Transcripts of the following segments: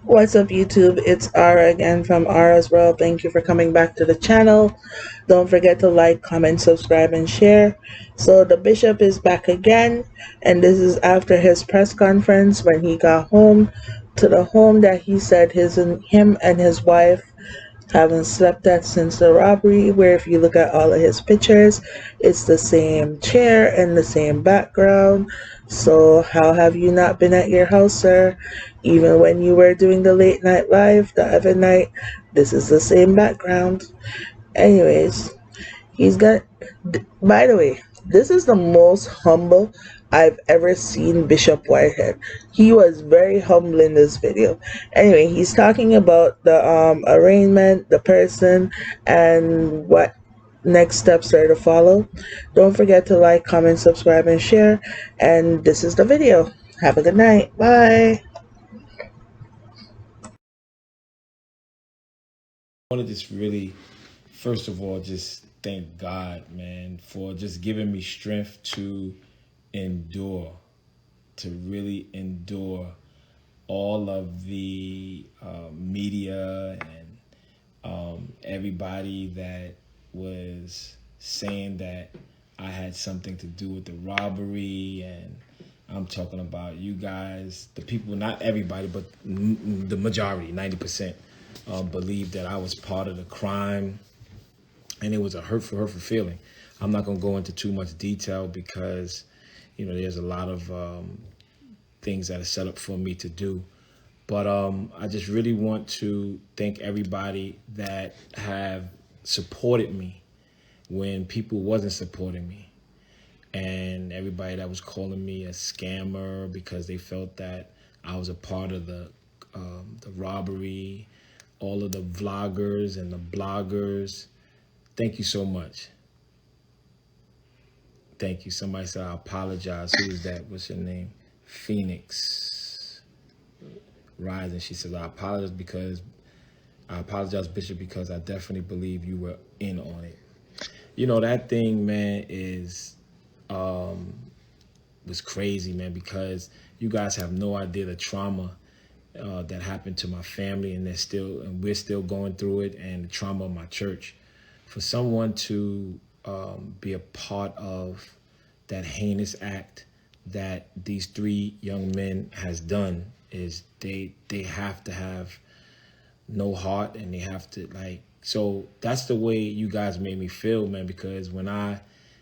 What's up, YouTube? It's Ara again from Ara's World. Thank you for coming back to the channel. Don't forget to like, comment, subscribe, and share. So the bishop is back again, and this is after his press conference when he got home to the home that he said him and his wife haven't slept at since the robbery, where if you look at all of his pictures, it's the same chair and the same background. So how have you not been at your house, sir? Even when you were doing the late night live the other night, this is the same background. Anyways, he's got. By the way, this is the most humble I've ever seen Bishop Whitehead. He was very humble in this video. Anyway, he's talking about the arraignment, the person, and what next steps are to follow. Don't forget to like, comment, subscribe, and share. And this is the video. Have a good night. Bye. I want to just really, first of all, just thank God, man, for just giving me strength to endure, to really endure all of the media and everybody that was saying that I had something to do with the robbery. And I'm talking about you guys, the people, not everybody, but the majority, 90%, believed that I was part of the crime. And it was a hurtful feeling. I'm not going to go into too much detail because, there's a lot of things that are set up for me to do. But I just really want to thank everybody that have supported me when people wasn't supporting me, and everybody that was calling me a scammer because they felt that I was a part of the robbery, all of the vloggers and the bloggers. Thank you so much. Thank you. Somebody said I apologize. Who is that? What's your name? Phoenix Rising. She says I apologize, Bishop, because I definitely believe you were in on it. That thing, man, was crazy, man, because you guys have no idea the trauma that happened to my family, and we're still going through it, and the trauma of my church. For someone to be a part of that heinous act that these three young men has done is they have to have no heart, and they have to so that's the way you guys made me feel, man, because when I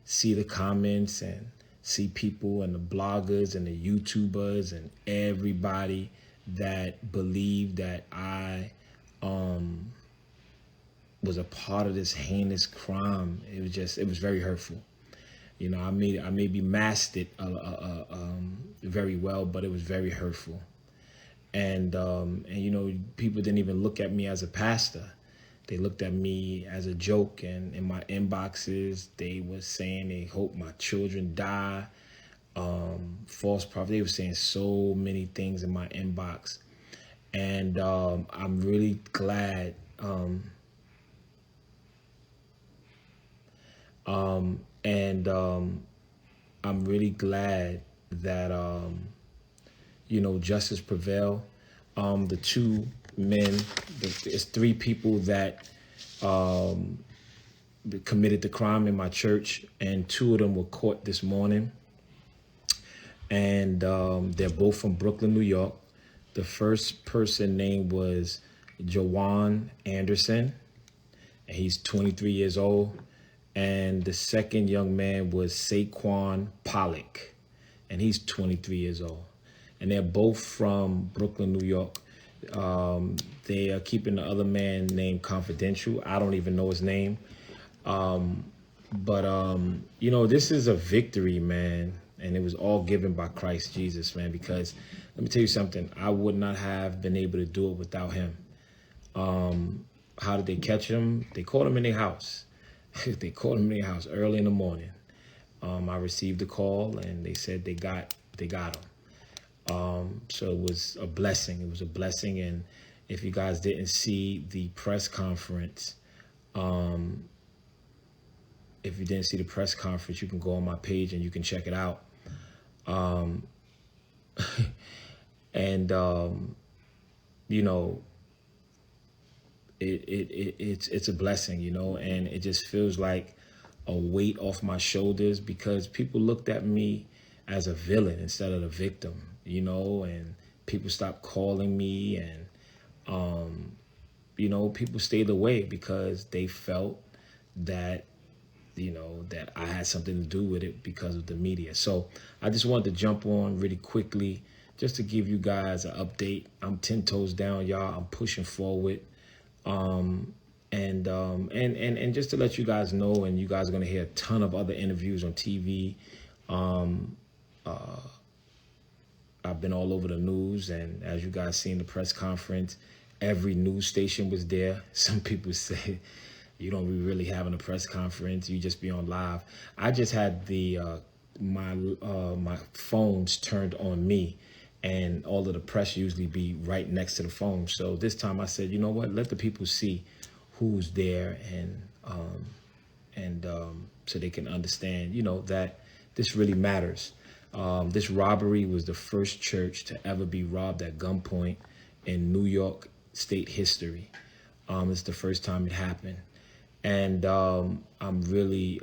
see the comments and see people and the bloggers and the YouTubers and everybody that believe that I was a part of this heinous crime, it was very hurtful. I maybe masked it very well, but it was very hurtful. And people didn't even look at me as a pastor. They looked at me as a joke, and in my inboxes, they were saying they hope my children die. False prophet. They were saying so many things in my inbox, and I'm really glad. I'm really glad that justice prevailed. The two men, it's three people that committed the crime in my church, and two of them were caught this morning. And they're both from Brooklyn, New York. The first person name was Jawan Anderson, and he's 23 years old. And the second young man was Saquon Pollock, and he's 23 years old. And they're both from Brooklyn, New York. They are keeping the other man named confidential. I don't even know his name. But this is a victory, man. And it was all given by Christ Jesus, man, because let me tell you something. I would not have been able to do it without him. How did they catch him? They caught him in their house. They caught him in their house early in the morning. I received a call, and they said they got him. So it was a blessing. It was a blessing. And if you guys didn't see the press conference, you can go on my page and you can check it out. And you know, it's a blessing, you know, and it just feels like a weight off my shoulders because people looked at me as a villain instead of the victim, you know, and people stopped calling me, and you know, people stayed away because they felt that, you know, that I had something to do with it because of the media. So I just wanted to jump on really quickly just to give you guys an update. I'm 10 toes down, y'all. I'm pushing forward. And just to let you guys know, and you guys are going to hear a ton of other interviews on TV. I've been all over the news, and as you guys seen the press conference, every news station was there. Some people say you don't be really having a press conference, you just be on live. I just had the my phones turned on me, and all of the press usually be right next to the phone. So this time I said, you know what, let the people see who's there, and so they can understand, you know, that this really matters. This robbery was the first church to ever be robbed at gunpoint in New York state history. It's the first time it happened. And I'm really,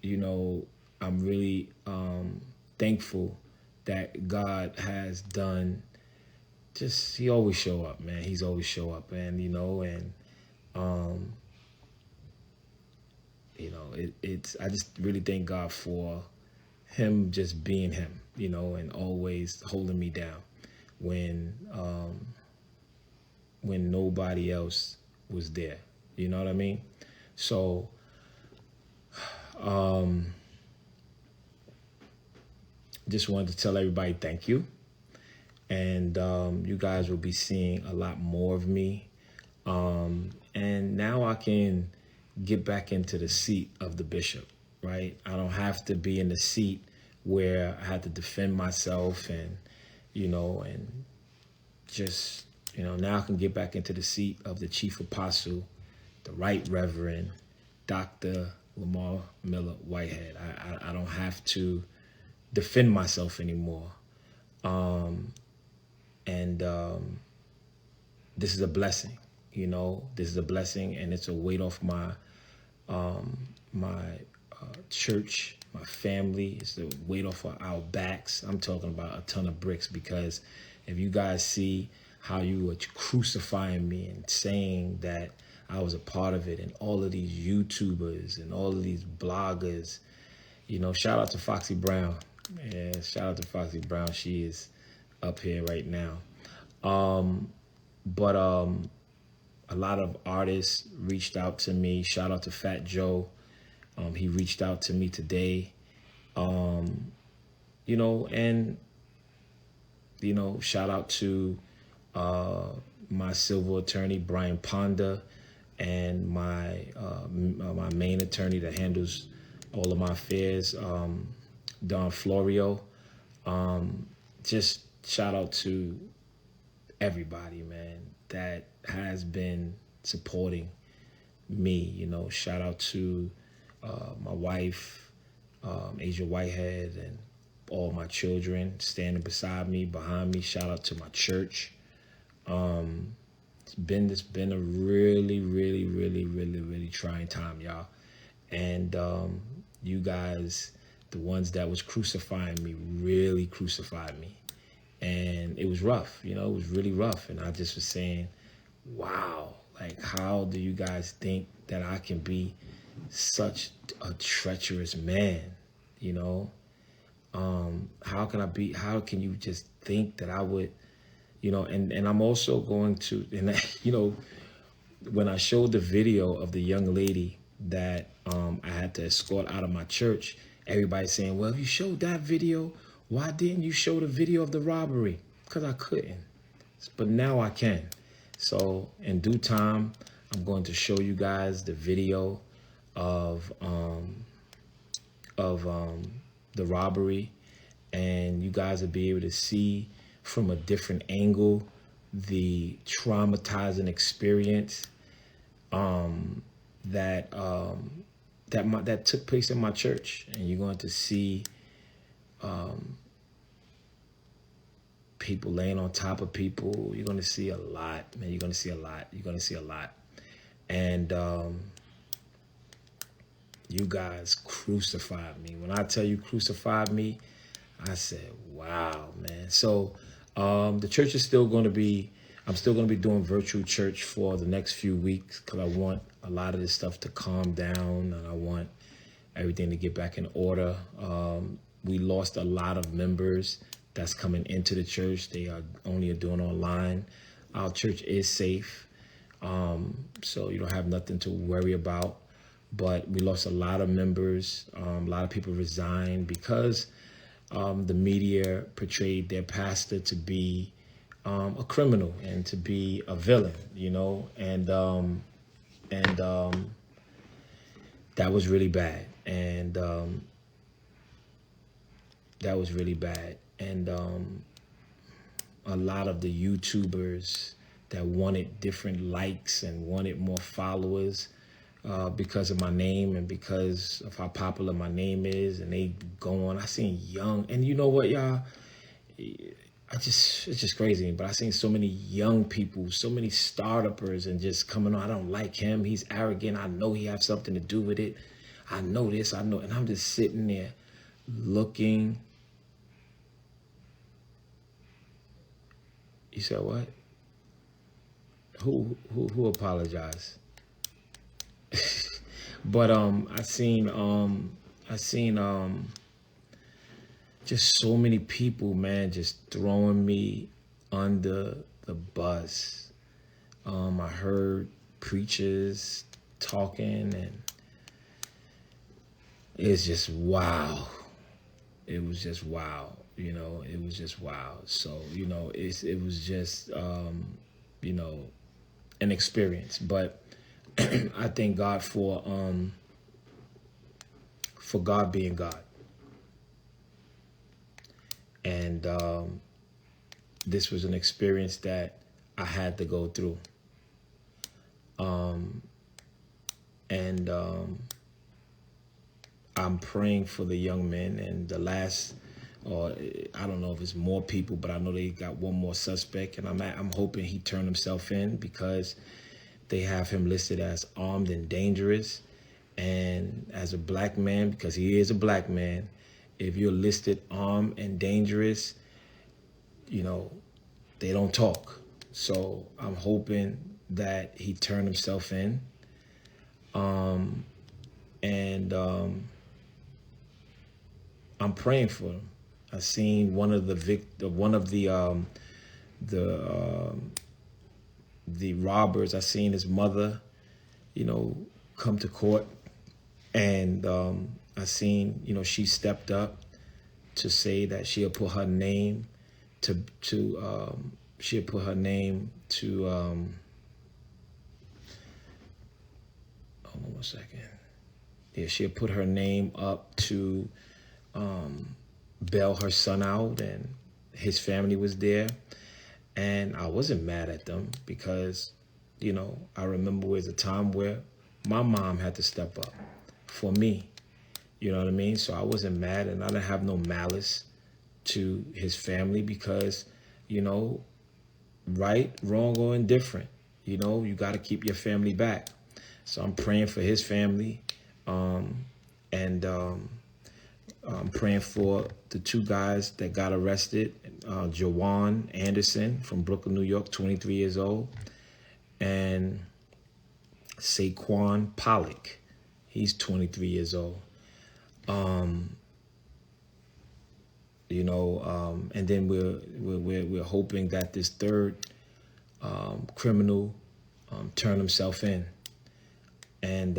you know, I'm really thankful that God has done. Just he always show up, man. He's always show up, and you know, and you know, it's I just really thank God for him just being him, you know, and always holding me down when nobody else was there. You know what I mean? So just wanted to tell everybody thank you. And you guys will be seeing a lot more of me. And now I can get back into the seat of the bishop, right? I don't have to be in the seat where I had to defend myself and, you know, and just, you know, now I can get back into the seat of the chief apostle, the Right Reverend Dr. Lamor Miller Whitehead. I don't have to defend myself anymore. This is a blessing, you know, this is a blessing, and it's a weight off my church, my family. It's the weight off of our backs. I'm talking about a ton of bricks, because if you guys see how you were crucifying me and saying that I was a part of it, and all of these YouTubers and all of these bloggers, you know, shout out to Foxy Brown. Yeah, shout out to Foxy Brown. She is up here right now. But a lot of artists reached out to me. Shout out to Fat Joe. He reached out to me today. You know, and, you know, shout out to my civil attorney, Brian Ponda, and my main attorney that handles all of my affairs, Don Florio. Just shout out to everybody, man, that has been supporting me. You know, shout out to my wife, Asia Whitehead, and all my children standing beside me, behind me. Shout out to my church. It's been a really, really, really, really, really trying time, y'all. And you guys, the ones that was crucifying me, really crucified me. And it was rough, you know, it was really rough. And I just was saying, wow, like, how do you guys think that I can be such a treacherous man, you know? How can you just think that I would, you know, and I'm also going to, and you know, when I showed the video of the young lady that I had to escort out of my church, everybody's saying, well, if you showed that video, why didn't you show the video of the robbery? Because I couldn't, but now I can. So in due time, I'm going to show you guys the video of the robbery, and you guys will be able to see from a different angle the traumatizing experience that took place in my church. And you're going to see people laying on top of people. You're gonna see a lot, man. You're gonna see a lot. You're gonna see a lot. And you guys crucified me. When I tell you crucified me, I said, wow, man. So the church is still going to be, I'm still going to be doing virtual church for the next few weeks because I want a lot of this stuff to calm down and I want everything to get back in order. We lost a lot of members that's coming into the church. They are only doing online. Our church is safe, so you don't have nothing to worry about. But we lost a lot of members. A lot of people resigned because the media portrayed their pastor to be a criminal and to be a villain, you know, and that was really bad. And that was really bad. And a lot of the YouTubers that wanted different likes and wanted more followers because of my name and because of how popular my name is, and they go on. I seen young, and you know what, y'all? It's just crazy. But I seen so many young people, so many startuppers, and just coming on. I don't like him. He's arrogant. I know he has something to do with it. I know this. I know, and I'm just sitting there looking. You said what? Who apologized? But I seen just so many people, man, just throwing me under the bus. I heard preachers talking, and it's just wow. It was just wow. You know, it was just wow. So, you know, it was just you know, an experience. But I thank God for God being God. And this was an experience that I had to go through. And I'm praying for the young men, and the last, or I don't know if it's more people, but I know they got one more suspect, and I'm hoping he turned himself in because they have him listed as armed and dangerous. And as a black man, because he is a black man, if you're listed armed and dangerous, you know, they don't talk. So I'm hoping that he turned himself in. And I'm praying for him. I seen one of the robbers. I seen his mother, you know, come to court, and I seen, you know, she stepped up to say that she'll put her name to hold on one second. Yeah, she'll put her name up to bail her son out, and his family was there. And I wasn't mad at them because, you know, I remember there was a time where my mom had to step up for me. You know what I mean? So I wasn't mad, and I didn't have no malice to his family because, you know, right, wrong, or indifferent, you know, you got to keep your family back. So I'm praying for his family, and I'm praying for the two guys that got arrested, Jawan Anderson from Brooklyn, New York, 23 years old, and Saquon Pollock, he's 23 years old. You know, and then we're hoping that this third criminal turn himself in, and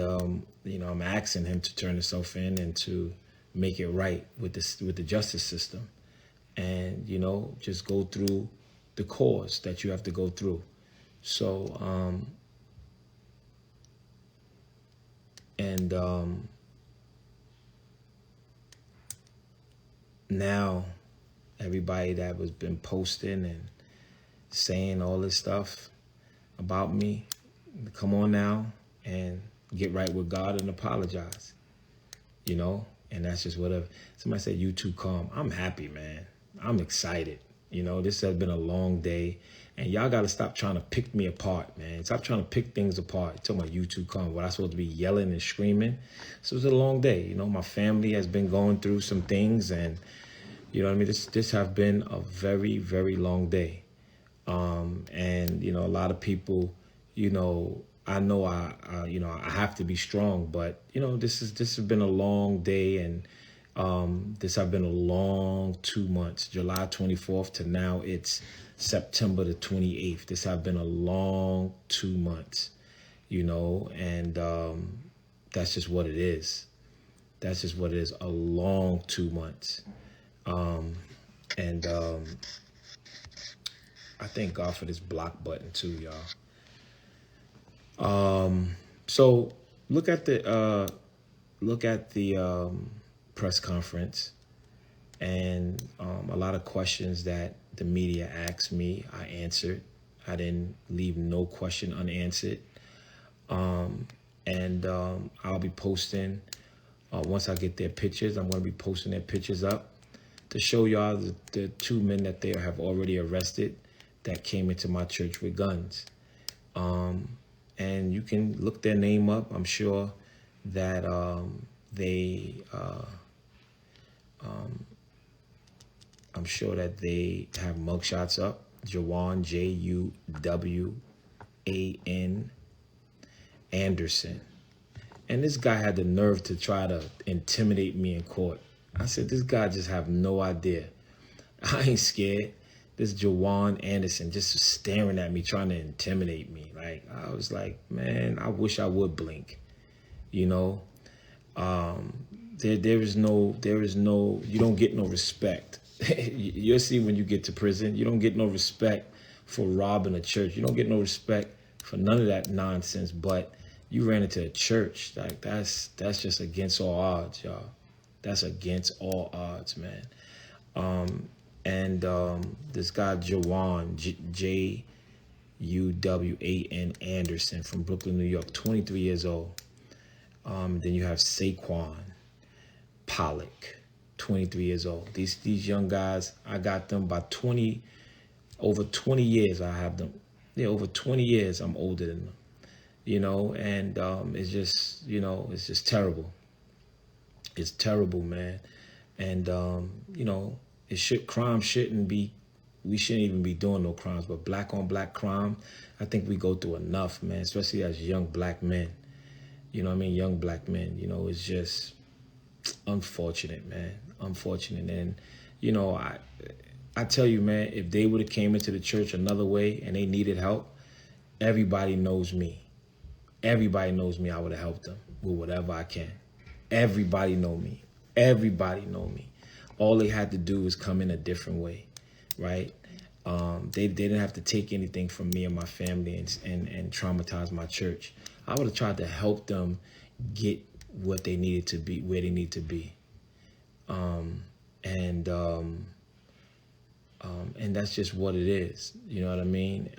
you know, I'm asking him to turn himself in and to make it right with the justice system, and, you know, just go through the course that you have to go through. So now everybody that was been posting and saying all this stuff about me, come on now and get right with God and apologize, you know. And that's just whatever. Somebody said, you too calm. I'm happy, man. I'm excited. You know, this has been a long day. And y'all got to stop trying to pick me apart, man. Stop trying to pick things apart. Talking about YouTube comment, what I supposed to be yelling and screaming. So it's a long day. You know, my family has been going through some things, and you know what I mean? This have been a very, very long day. And, you know, a lot of people, you know I you know, I have to be strong, but, you know, this has been a long day, and this have been a long 2 months, July 24th to now it's September the 28th. This have been a long 2 months, you know, and that's just what it is. That's just what it is, a long 2 months. And I thank God for this block button too, y'all. So look at the press conference, and a lot of questions that the media asked me, I answered. I didn't leave no question unanswered. And I'll be posting, once I get their pictures, I'm going to be posting their pictures up to show y'all the 2 men that they have already arrested that came into my church with guns. And you can look their name up. I'm sure that they have mugshots up. Juwan, Juwan Anderson. And this guy had the nerve to try to intimidate me in court. I said, this guy just have no idea. I ain't scared. This Juwan Anderson just staring at me, trying to intimidate me. Like, I was like, man, I wish I would blink. You know, there is no, you don't get no respect. You'll see when you get to prison, you don't get no respect for robbing a church. You don't get no respect for none of that nonsense. But you ran into a church, like that's just against all odds, y'all. That's against all odds, man. And this guy Juwan, Juwan Anderson from Brooklyn, New York, 23 years old. Then you have Saquon Pollock, 23 years old. These young guys, I got them by over 20 years. I have them. Yeah, over 20 years I'm older than them. You know, and it's just, you know, it's just terrible. It's terrible, man. And you know, crime shouldn't be, we shouldn't even be doing no crimes, but black on black crime, I think we go through enough, man, especially as young black men. You know what I mean? Young black men, you know, it's just unfortunate, man. Unfortunate. And, you know, I tell you, man, if they would have came into the church another way and they needed help, everybody knows me. Everybody knows me. I would have helped them with whatever I can. Everybody know me. Everybody know me. All they had to do was come in a different way, right? They didn't have to take anything from me and my family and traumatize my church. I would have tried to help them get what they needed to be, where they need to be. And that's just what it is. You know what I mean?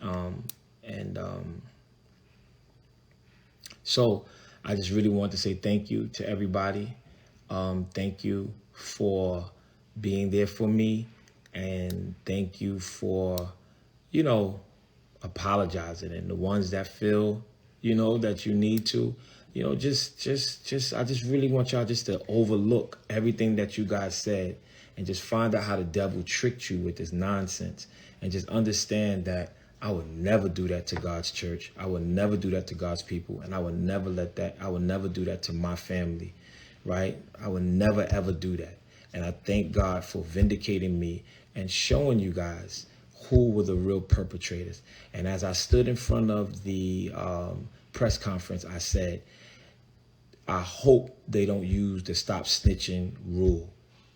So I just really want to say thank you to everybody. Thank you for being there for me. And thank you for, you know, apologizing. And the ones that feel, you know, that you need to, you know, just I just really want y'all just to overlook everything that you guys said and just find out how the devil tricked you with this nonsense, and just understand that I would never do that to God's church. I would never do that to God's people. And I would never do that to my family, right? I would never, ever do that. And I thank God for vindicating me and showing you guys who were the real perpetrators. And as I stood in front of the press conference, I said, I hope they don't use the stop snitching rule.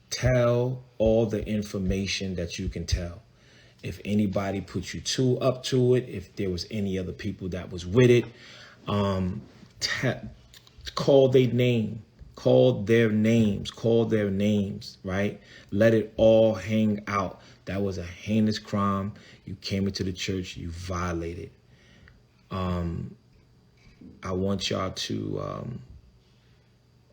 Tell all the information that you can tell. If anybody put you up to it, if there was any other people that was with it, call their name, call their names, right? Let it all hang out. That was a heinous crime. You came into the church, you violated. I want y'all to,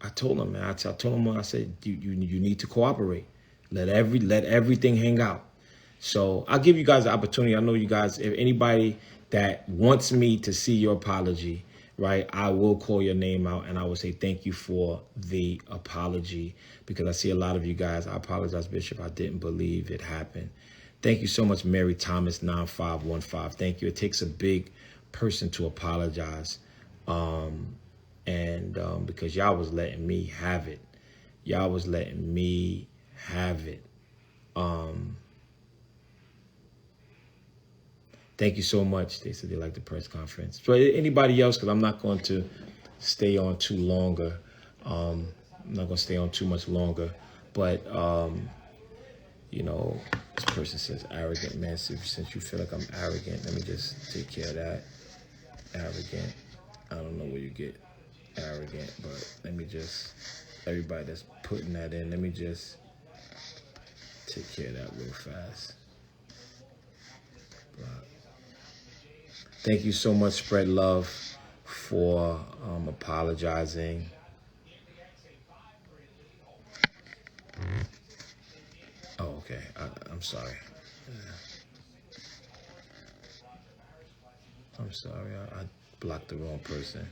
I told them, man, I told them when I said, you need to cooperate. Let everything hang out. So I'll give you guys the opportunity. I know you guys, if anybody that wants me to see your apology, right, I will call your name out and I will say thank you for the apology, because I see a lot of you guys. I apologize, Bishop. I didn't believe it happened. Thank you so much, Mary Thomas 9515. Thank you. It takes a big person to apologize. Because y'all was letting me have it. Y'all was letting me have it. Thank you so much. They said they like the press conference. For anybody else, because I'm not going to stay on too longer. I'm not going to stay on too much longer. But, you know, this person says arrogant. Man, since you feel like I'm arrogant, let me just take care of that. Arrogant. I don't know where you get arrogant, but let me just, everybody that's putting that in, let me just take care of that real fast. Thank you so much, Spread Love, for apologizing. Oh, okay. I'm sorry. I'm sorry. I blocked the wrong person.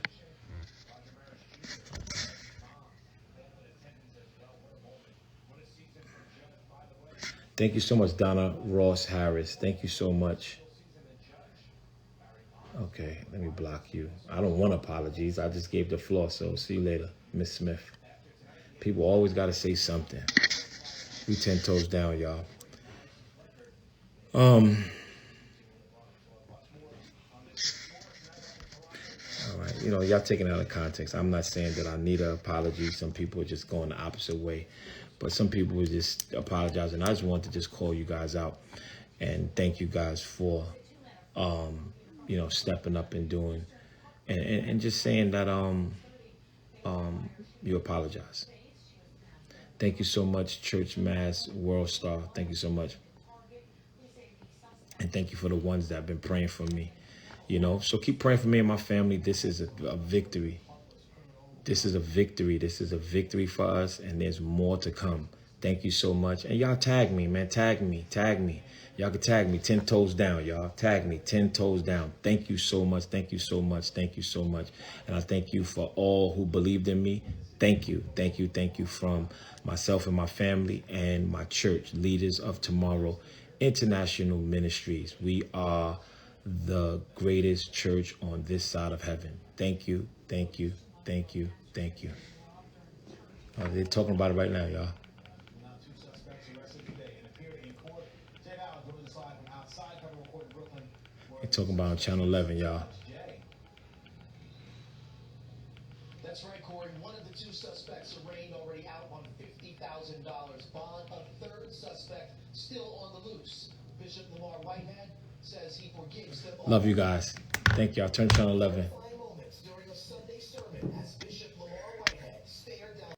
Thank you so much, Donna Ross Harris. Thank you so much. Okay, let me block you. I don't want apologies. I just gave the floor, so see you later, Miss Smith. People always got to say something. We 10 toes down, y'all. All right, you know, y'all taking it out of context. I'm not saying that I need an apology. Some people are just going the opposite way, but some people are just apologizing. I just want to just call you guys out and thank you guys for, you know, stepping up and doing, and just saying that you apologize. Thank you so much, Church Mass World Star. Thank you so much. And thank you for the ones that have been praying for me. You know, so keep praying for me and my family. This is a victory. This is a victory. This is a victory for us, and there's more to come. Thank you so much. And y'all tag me, man. Tag me. Tag me. Y'all can tag me 10 toes down, y'all. Tag me 10 toes down. Thank you so much. Thank you so much. Thank you so much. And I thank you for all who believed in me. Thank you. Thank you. Thank you from myself and my family and my church, Leaders of Tomorrow International Ministries. We are the greatest church on this side of heaven. Thank you. Thank you. Thank you. Thank you. They're talking about it right now, y'all. They're talking about on Channel 11, y'all. That's right, Corey. One of the two suspects arraigned already out on $50,000 bond. A third suspect still on the loose. Bishop Lamor Whitehead says he forgives them all. Love you guys. Thank y'all. Turn Channel 11.